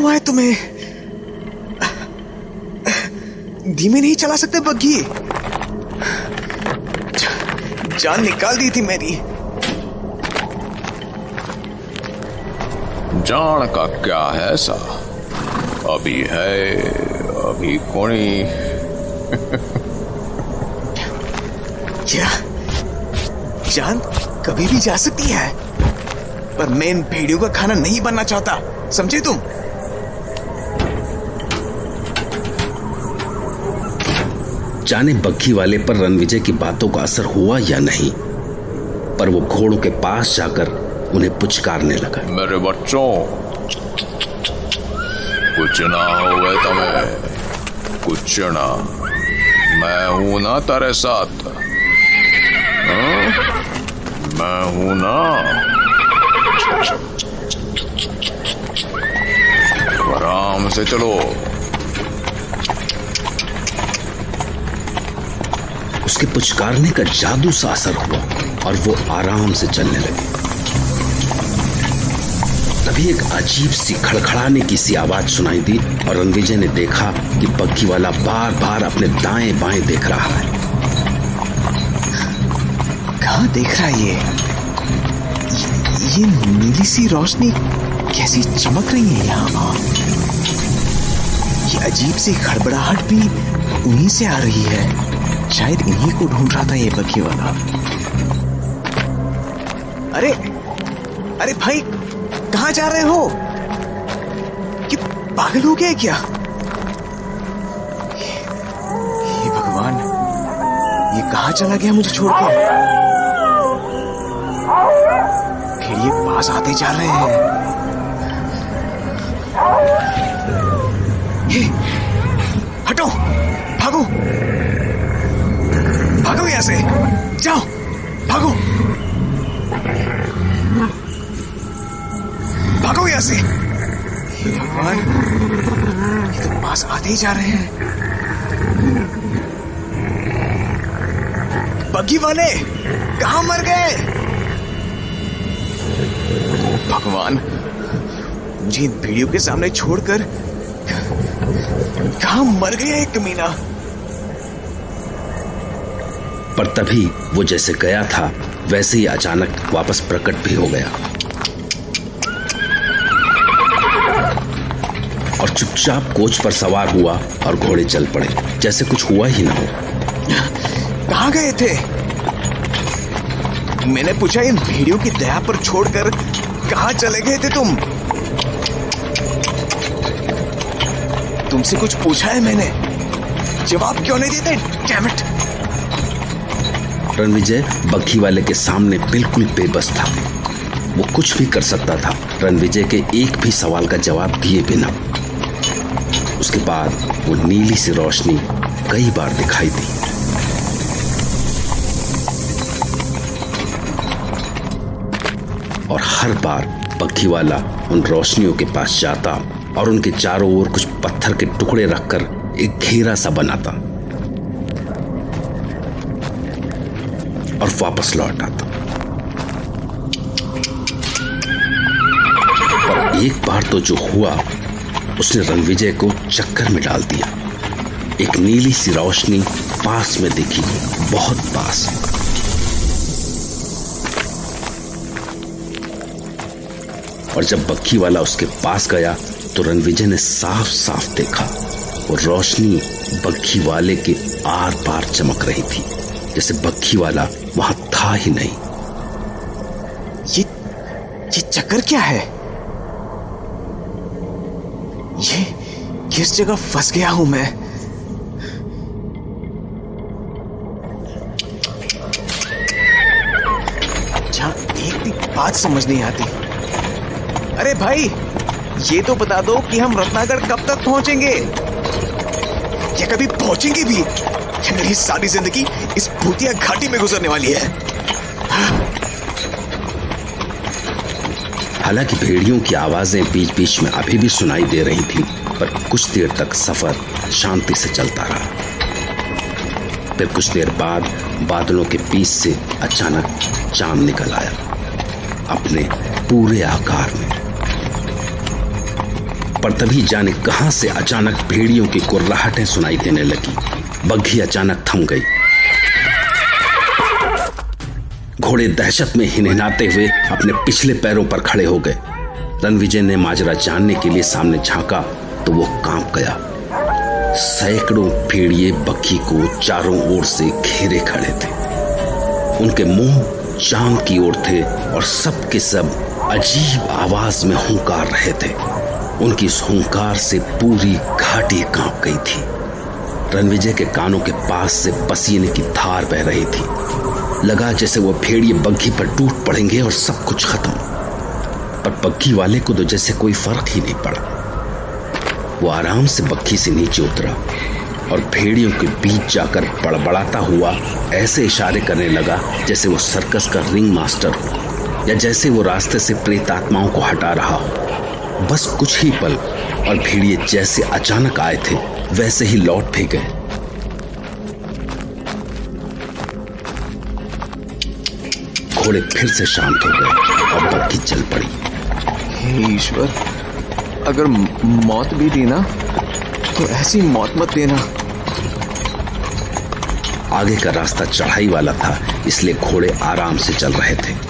हुआ है तुम्हें? धीमे नहीं चला सकते बग्घी? जान निकाल दी थी मेरी। जान का क्या है ऐसा, अभी है अभी कोनी। क्या जान कभी भी जा सकती है, पर मैं इन भेड़ियों का खाना नहीं बनना चाहता, समझे तुम? जाने बग्घी वाले पर रणविजय की बातों का असर हुआ या नहीं, पर वो घोड़ों के पास जाकर उन्हें पुचकारने लगा। मेरे बच्चों, कुछ ना हुए तुम्हें, कुछ ना, मैं हूं ना तेरे साथ, मैं हूं ना। आराम से चलो। उसके पुचकारने का जादू सा असर हुआ और वो आराम से चलने लगे। तभी एक अजीब सी खड़खड़ाने की सी आवाज सुनाई दी और रणविजय ने देखा कि बग्घी वाला बार बार अपने दाएं बाएं देख रहा है। कहाँ देख रहा है ये नीली सी रोशनी कैसी चमक रही है यहाँ? ये अजीब सी खड़बड़ाहट भी उन्हीं से आ रही है। शायद इन्हीं को ढूंढ रहा था ये बग्घी वाला। अरे अरे भाई, कहाँ जा रहे हो? कि पागल हो गए क्या? हे भगवान, ये कहाँ चला गया मुझे छोड़कर? भेड़िए पास आते जा रहे हैं। हे, हटो, भागो भागो यहां से, जाओ भागो भागो यहां से। हे भगवान, ये तो पास आते ही जा रहे हैं। बग्घी वाले कहां मर गए? भगवान, मुझे इन भेड़ियों के सामने छोड़कर कहां मर गया एक कमीना। पर तभी वो जैसे गया था वैसे ही अचानक वापस प्रकट भी हो गया और चुपचाप कोच पर सवार हुआ और घोड़े चल पड़े जैसे कुछ हुआ ही ना हो। कहां गए थे? मैंने पूछा, इन भेड़ियों की दया पर छोड़कर कहां चले गए थे तुम? तुमसे कुछ पूछा है मैंने, जवाब क्यों नहीं देते? Damn it! रणविजय बग्घी वाले के सामने बिल्कुल बेबस था। वो कुछ भी कर सकता था रणविजय के एक भी सवाल का जवाब दिए बिना। उसके बाद वो नीली सी रोशनी कई बार दिखाई दी। और हर बार बग्घी वाला उन रोशनियों के पास जाता और उनके चारों ओर कुछ पत्थर के टुकड़े रखकर एक घेरा सा बनाता और वापस लौट आता। पर एक बार तो जो हुआ उसने रणविजय को चक्कर में डाल दिया। एक नीली सी रोशनी पास में दिखी, बहुत पास। और जब बग्घी वाला उसके पास गया तो रणविजय ने साफ साफ देखा वो रोशनी बग्घी वाले के आर पार चमक रही थी, जैसे बग्घी वाला वहां था ही नहीं। ये चक्कर क्या है? ये किस जगह फंस गया हूं मैं? अच्छा, एक भी बात समझ नहीं आती। अरे भाई, ये तो बता दो कि हम रत्नागढ़ कब तक पहुंचेंगे, या कभी पहुंचेंगे भी? या मेरी सारी जिंदगी इस भूतिया घाटी में गुजरने वाली है? हालांकि भेड़ियों की आवाजें बीच बीच में अभी भी सुनाई दे रही थी, पर कुछ देर तक सफर शांति से चलता रहा। फिर कुछ देर बाद बादलों के बीच से अचानक चांद निकल आया अपने पूरे आकार में। पर तभी जाने कहां से अचानक भेड़ियों की कुर्राहटें सुनाई देने लगी। बग्घी अचानक थम गई। घोड़े दहशत में हिनहिनाते हुए अपने पिछले पैरों पर खड़े हो गए। रणविजय ने माजरा जानने के लिए सामने झांका तो वो कांप गया। सैकड़ों भेड़िए बग्घी को चारों ओर से घेरे खड़े थे। उनके मुंह चांद की ओर थे और सब के सब अजीब आवाज में हुंकार रहे थे। उनकी इस हुंकार से पूरी घाटी कांप गई थी। रणविजय के कानों के पास से पसीने की धार बह रही थी। लगा जैसे वो भेड़िए बग्घी पर टूट पड़ेंगे और सब कुछ खत्म। पर बग्घी वाले को तो जैसे कोई फर्क ही नहीं पड़ा। वो आराम से बग्घी से नीचे उतरा और भेड़ियों के बीच जाकर बड़बड़ाता हुआ ऐसे इशारे करने लगा जैसे वो सर्कस का रिंग मास्टर हो, या जैसे वो रास्ते से प्रेत आत्माओं को हटा रहा हो। बस कुछ ही पल और भेड़िए जैसे अचानक आए थे वैसे ही लौट भी गए। घोड़े फिर से शांत हो गए और बग्घी चल पड़ी। हे ईश्वर, अगर मौत भी दी ना तो ऐसी मौत मत देना। आगे का रास्ता चढ़ाई वाला था, इसलिए घोड़े आराम से चल रहे थे।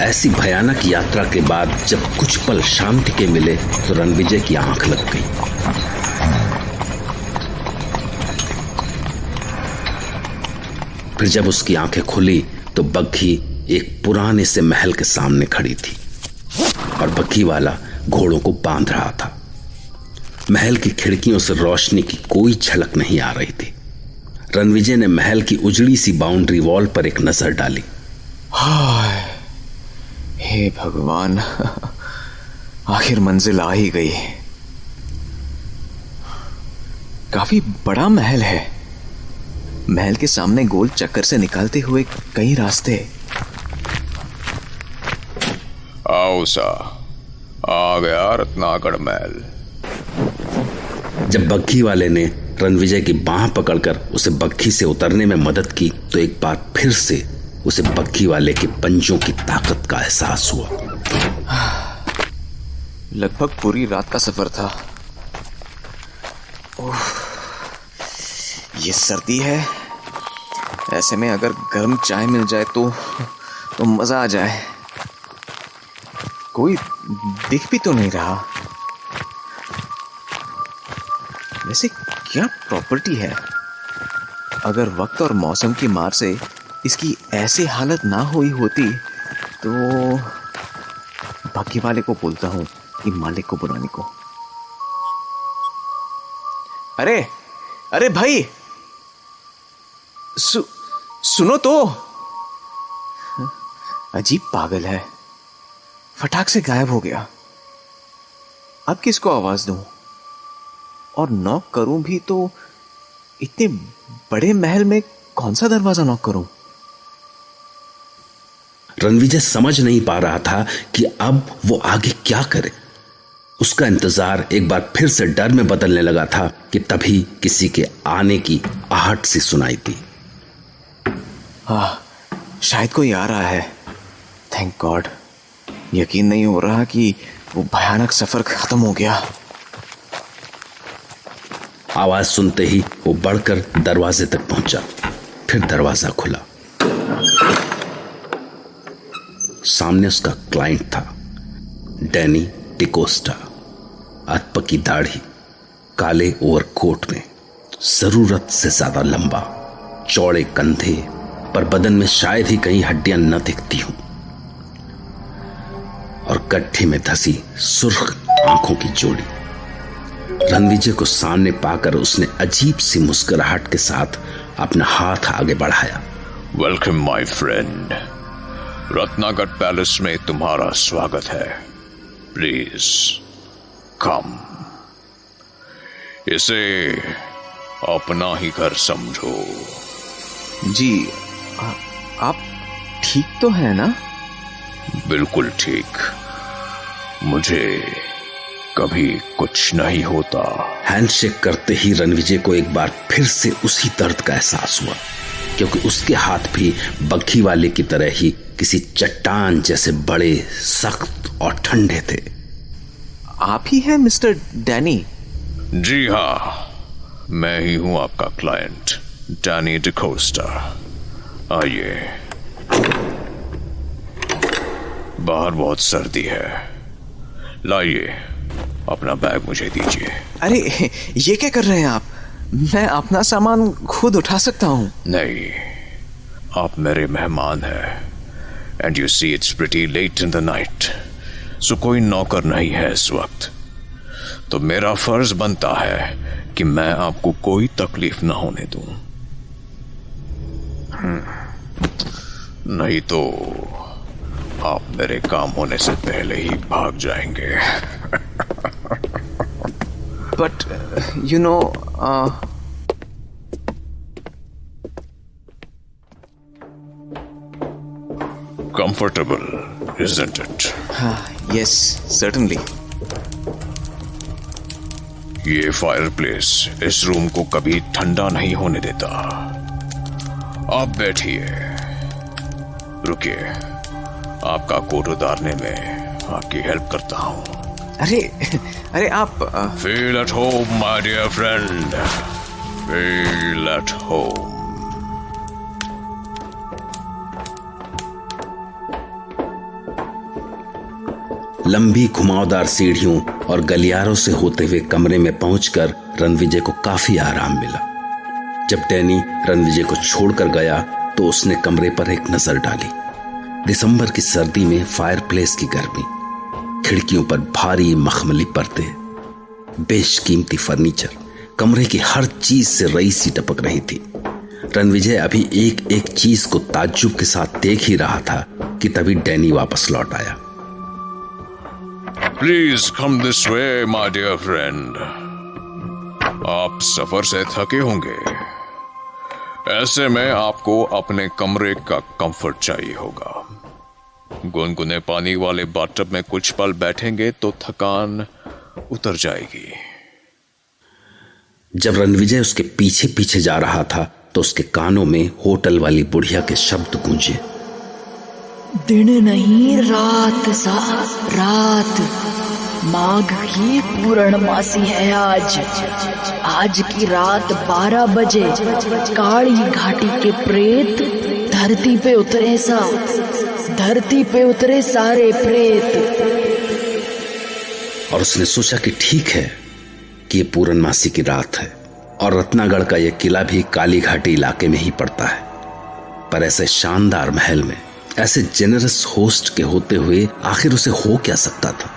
ऐसी भयानक यात्रा के बाद जब कुछ पल शांति के मिले तो रणविजय की आंख लग गई। फिर जब उसकी आंखें खुली तो बग्घी एक पुराने से महल के सामने खड़ी थी और बग्घी वाला घोड़ों को बांध रहा था। महल की खिड़कियों से रोशनी की कोई झलक नहीं आ रही थी। रणविजय ने महल की उजड़ी सी बाउंड्री वॉल पर एक नजर डाली। हाय, हे भगवान, आखिर मंजिल आ ही गई। काफी बड़ा महल है। महल के सामने गोल चक्कर से निकालते हुए कई रास्ते। आओ सा, आ गया रत्नागढ़ महल। जब बग्घी वाले ने रणविजय की बांह पकड़कर उसे बग्घी से उतरने में मदद की तो एक बार फिर से उसे बग्घी वाले के पंजों की ताकत का एहसास हुआ। लगभग पूरी रात का सफर था। ओह, ये सर्दी है। ऐसे में अगर गर्म चाय मिल जाए तो मजा आ जाए। कोई दिख भी तो नहीं रहा। वैसे क्या प्रॉपर्टी है? अगर वक्त और मौसम की मार से इसकी ऐसी हालत ना हुई होती तो बग्घी वाले को बोलता हूं कि मालिक को बुलाने को। अरे अरे भाई, सुनो तो। अजीब पागल है, फटाक से गायब हो गया। अब किसको आवाज दूं और नॉक करूं भी तो इतने बड़े महल में कौन सा दरवाजा नॉक करूं? रणविजय समझ नहीं पा रहा था कि अब वो आगे क्या करे। उसका इंतजार एक बार फिर से डर में बदलने लगा था कि तभी किसी के आने की आहट सी सुनाई दी। शायद कोई आ रहा है। Thank God. यकीन नहीं हो रहा कि वो भयानक सफर खत्म हो गया। आवाज सुनते ही वो बढ़कर दरवाजे तक पहुंचा। फिर दरवाजा खुला। सामने उसका क्लाइंट था, डैनी डिकोस्टा। अधपकी दाढ़ी, काले ओवरकोट में, जरूरत से ज्यादा लंबा, चौड़े कंधे, पर बदन में शायद ही कहीं हड्डियां न दिखती हूं, और गड्ढे में धसी सुर्ख आंखों की जोड़ी। रणविजय को सामने पाकर उसने अजीब सी मुस्कुराहट के साथ अपना हाथ आगे बढ़ाया। Welcome my friend, Ratnagarh palace में तुम्हारा स्वागत है। Please come. इसे अपना ही घर समझो। जी, आप ठीक तो है ना? बिल्कुल ठीक। मुझे कभी कुछ नहीं होता। हैंडशेक करते ही रणविजय को एक बार फिर से उसी दर्द का एहसास हुआ, क्योंकि उसके हाथ भी बग्घी वाले की तरह ही किसी चट्टान जैसे बड़े, सख्त और ठंडे थे। आप ही हैं मिस्टर डैनी? जी हाँ, मैं ही हूं आपका क्लाइंट डैनी डिकोस्टा। आइए, बाहर बहुत सर्दी है। लाइए, अपना बैग मुझे दीजिए। अरे ये क्या कर रहे हैं आप? मैं अपना सामान खुद उठा सकता हूँ। नहीं, आप मेरे मेहमान हैं। And you see it's pretty late in the night, so कोई नौकर नहीं है इस वक्त, तो मेरा फर्ज बनता है कि मैं आपको कोई तकलीफ ना होने दूं। नहीं तो आप मेरे काम होने से पहले ही भाग जाएंगे। But you know, Comfortable, isn't it? Yes certainly. ये फायरप्लेस इस रूम को कभी ठंडा नहीं होने देता। आप बैठिए, रुकिए, आपका कोट उतारने में आपकी हेल्प करता हूं। अरे आप feel at home my dear friend, feel at home. लंबी घुमावदार सीढ़ियों और गलियारों से होते हुए कमरे में पहुंचकर रणविजय को काफी आराम मिला। जब डैनी रणविजय को छोड़कर गया तो उसने कमरे पर एक नजर डाली। दिसंबर की सर्दी में फायरप्लेस की गर्मी, खिड़कियों पर भारी मखमली पर्दे, बेशकीमती फर्नीचर, कमरे की हर चीज से रईसी टपक रही थी। रणविजय अभी एक एक चीज को ताज्जुब के साथ देख ही रहा था कि तभी डैनी वापस लौट आया। Please come this way my dear friend. आप सफर से थके होंगे, ऐसे में आपको अपने कमरे का कंफर्ट चाहिए होगा। गुनगुने पानी वाले बाथटब में कुछ पल बैठेंगे तो थकान उतर जाएगी। जब रणविजय उसके पीछे पीछे जा रहा था तो उसके कानों में होटल वाली बुढ़िया के शब्द गूंजे। दिन नहीं रात सा रात, माघ की पूर्णमासी है आज की रात 12 बजे काली घाटी के प्रेत धरती पे उतरे सारे प्रेत। और उसने सोचा कि ठीक है कि ये पूर्णमासी की रात है और रत्नागढ़ का यह किला भी काली घाटी इलाके में ही पड़ता है। पर ऐसे शानदार महल में ऐसे जेनरस होस्ट के होते हुए आखिर उसे हो क्या सकता था।